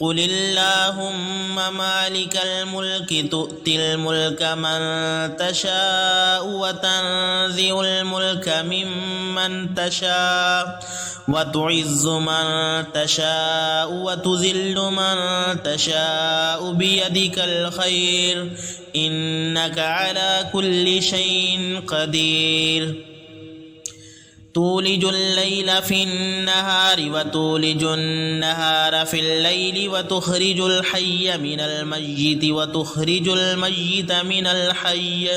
قل اللهم مالك الملك تؤتي الملك من تشاء وتنزع الملك ممن تشاء وتعز من تشاء وتذل من تشاء بيدك الخير إنك على كل شيء قدير تولج الليل في النهار وتولج النهار في الليل وتخرج الحي من الميت وتخرج الميت من الحي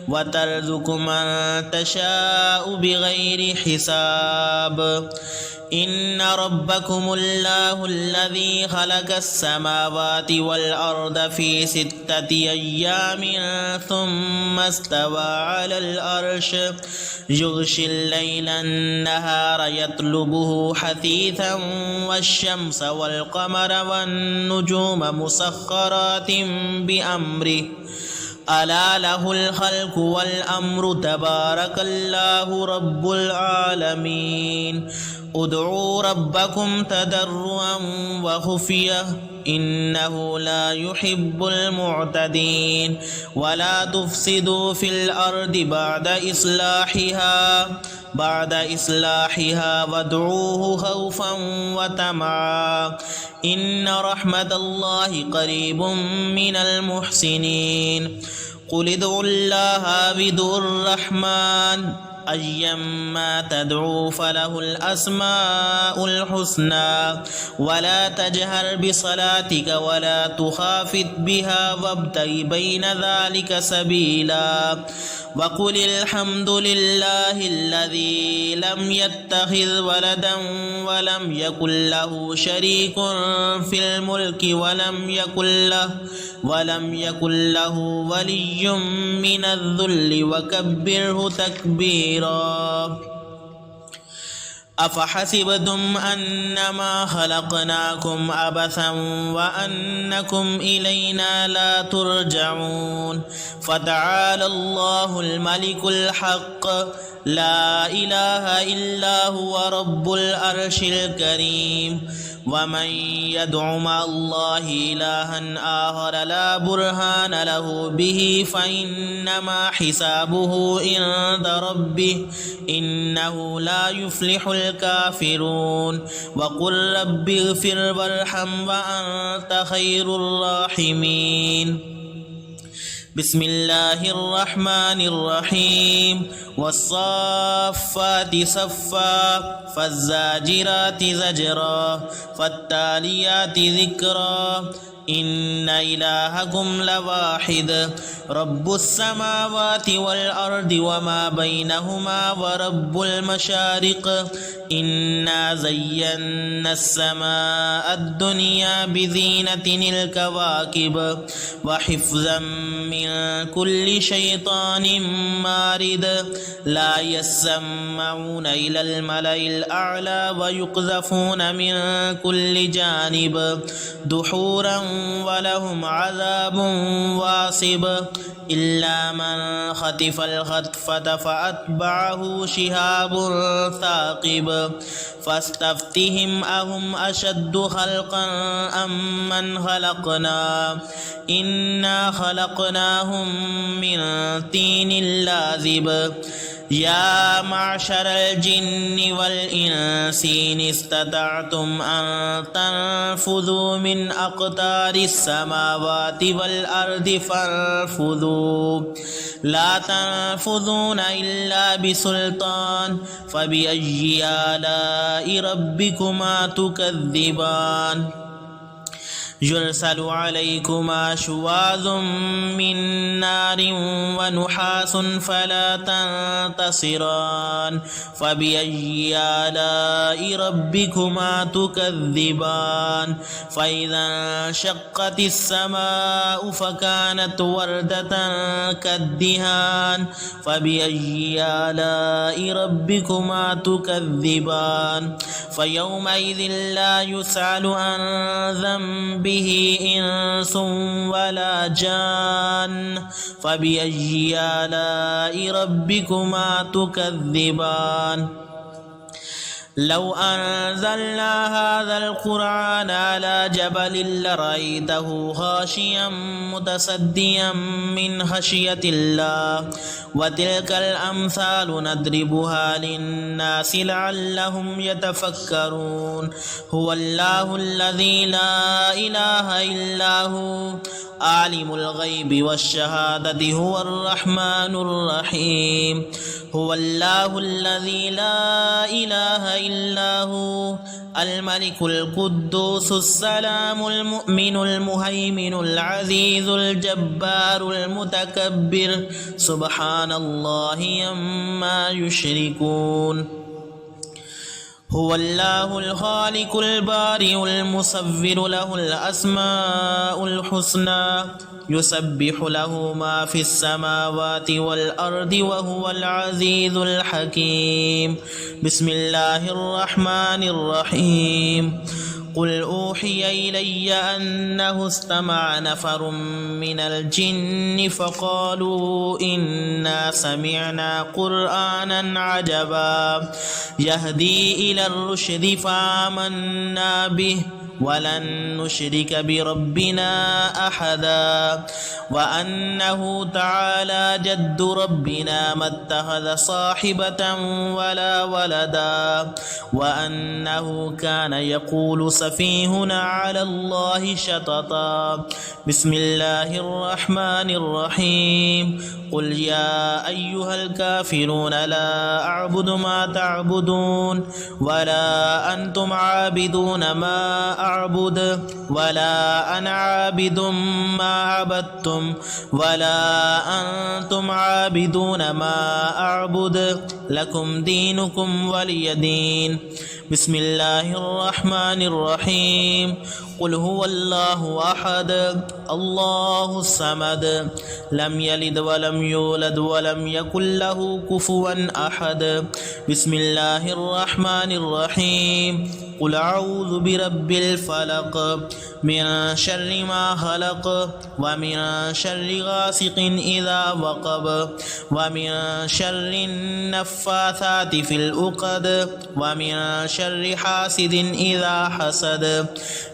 وترزق من تشاء بغير حساب إن ربكم الله الذي خلق السماوات والأرض في 6 أيام ثم استوى على العرش يغشي الليل النهار يطلبه حثيثا والشمس والقمر والنجوم مسخرات بأمره ألا له الخلق والأمر تبارك الله رب العالمين ادعوا ربكم تضرعا وخفية إنه لا يحب المعتدين ولا تفسدوا في الأرض بعد إصلاحها وادعوه خوفا وطمعا إن رحمة الله قريب من المحسنين قل ادعوا الله بدعوا الرحمن أيما تدعوا فله الأسماء الحسنى ولا تجهر بصلاتك ولا تخافت بها وابتغ بين ذلك سبيلا وقل الحمد لله الذي لم يتخذ ولدا ولم يكن له شريك في الملك ولم يكن له ولي من الذل وكبره تكبيرا أفحسبتم أنما خلقناكم عبثا وأنكم إلينا لا ترجعون فتعالى الله الملك الحق لا إله إلا هو رب العرش الكريم ومن يدع مع الله إلها آخر لا برهان له به فإنما حسابه عند ربه إنه لا يفلح الكافرون وقل رب اغفر وارحم وأنت خير الراحمين بسم الله الرحمن الرحيم والصافات صفا فالزاجرات زجرا فالتاليات ذكرا إن إلهكم لواحد رب السماوات والأرض وما بينهما ورب المشارق إنا زينا السماء الدنيا بزينة الكواكب وحفظا من كل شيطان مارد لا يسمعون إلى الملأ الأعلى ويقذفون من كل جانب دحورا ولهم عذاب واصب إلا من خطف الخطفة فأتبعه شهاب ثاقب فاستفتهم أهم أشد خلقا أم من خلقنا إنا خلقناهم من طين لازب يا معشر الجن والإنس إن استطعتم أن تنفذوا من أقطار السماوات والأرض فانفذوا لا تنفذون إلا بسلطان فبأي آلاء ربكما تكذبان يرسل عليكما شواظ من نار ونحاس فلا تنتصران فبأي آلاء ربكما تكذبان فإذا انشقت السماء فكانت وردة كالدهان فبأي آلاء ربكما تكذبان فيومئذ لا يسأل عن ذنبه إنس ولا جان فبأي آلاء ربكما تكذبان لو أنزلنا هذا القرآن على جبل لرأيته خاشعا متصدعا من خشية الله وتلك الأمثال نضربها للناس لعلهم يتفكرون هو الله الذي لا إله إلا هو عالم الغيب والشهادة هو الرحمن الرحيم هو الله الذي لا إله إلا هو الملك القدوس السلام المؤمن المهيمن العزيز الجبار المتكبر سبحان الله عما يشركون هو الله الخالق البارئ المصور له الأسماء الحسنى يسبح له ما في السماوات والأرض وهو العزيز الحكيم بسم الله الرحمن الرحيم قل أوحي إلي أنه استمع نفر من الجن فقالوا إنا سمعنا قرآنا عجبا يهدي إلى الرشد فآمنا به ولن نشرك بربنا أحدا وأنه تعالى جد ربنا ما اتخذ صاحبة ولا ولدا وأنه كان يقول سفيهنا على الله شططا بسم الله الرحمن الرحيم قل يا أيها الكافرون لا أعبد ما تعبدون ولا أنتم عابدون ما أعبد ولا أنا عابد ما عبدتم ولا أنتم عابدون ما أعبد لكم دينكم ولي دين بسم الله الرحمن الرحيم قل هو الله أحد الله الصمد لم يلد ولم يولد ولم يكن له كفوا أحد بسم الله الرحمن الرحيم قل أعوذ برب الفلق من شر ما خلق ومن شر غاسق إذا وقب ومن شر النفاثات في العقد ومن شر حاسد إذا حسد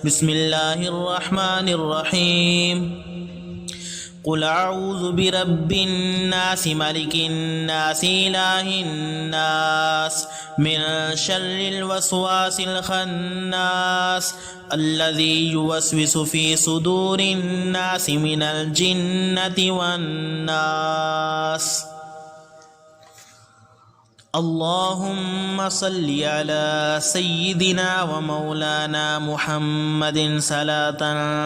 بسم الله الرحمن الرحيم قل أعوذ برب الناس ملك الناس إله الناس من شر الوسواس الخناس الذي يوسوس في صدور الناس من الجنة والناس اللهم صل على سيدنا ومولانا محمد صلاة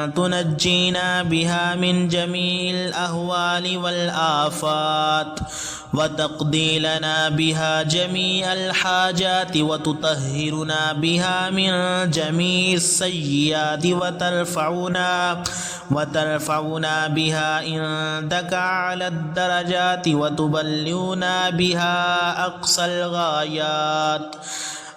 تنجينا بها من جميع الأهوال والآفات وتقضي لنا بها جميع الحاجات وتطهرنا بها من جميع السيئات وترفعنا بها عندك على الدرجات وتبلغنا بها أقصى الغايات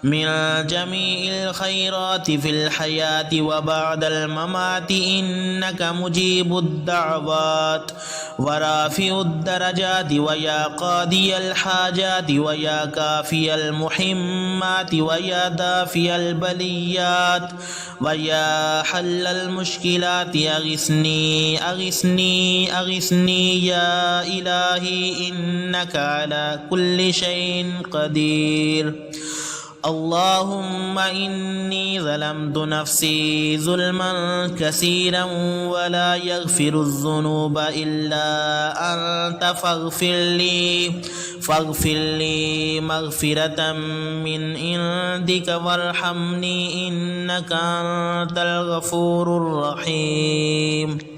من جميع الخيرات في الحياة وبعد الممات إنك مجيب الدعوات ورافع الدرجات ويا قاضي الحاجات ويا كافي المحمات ويا دافي البليات ويا حل المشكلات أغثني أغثني أغثني يا إلهي إنك على كل شيء قدير اللهم إني ظلمت نفسي ظلما كثيرا ولا يغفر الذنوب إلا أنت فاغفر لي مغفرة من عندك وارحمني إنك أنت الغفور الرحيم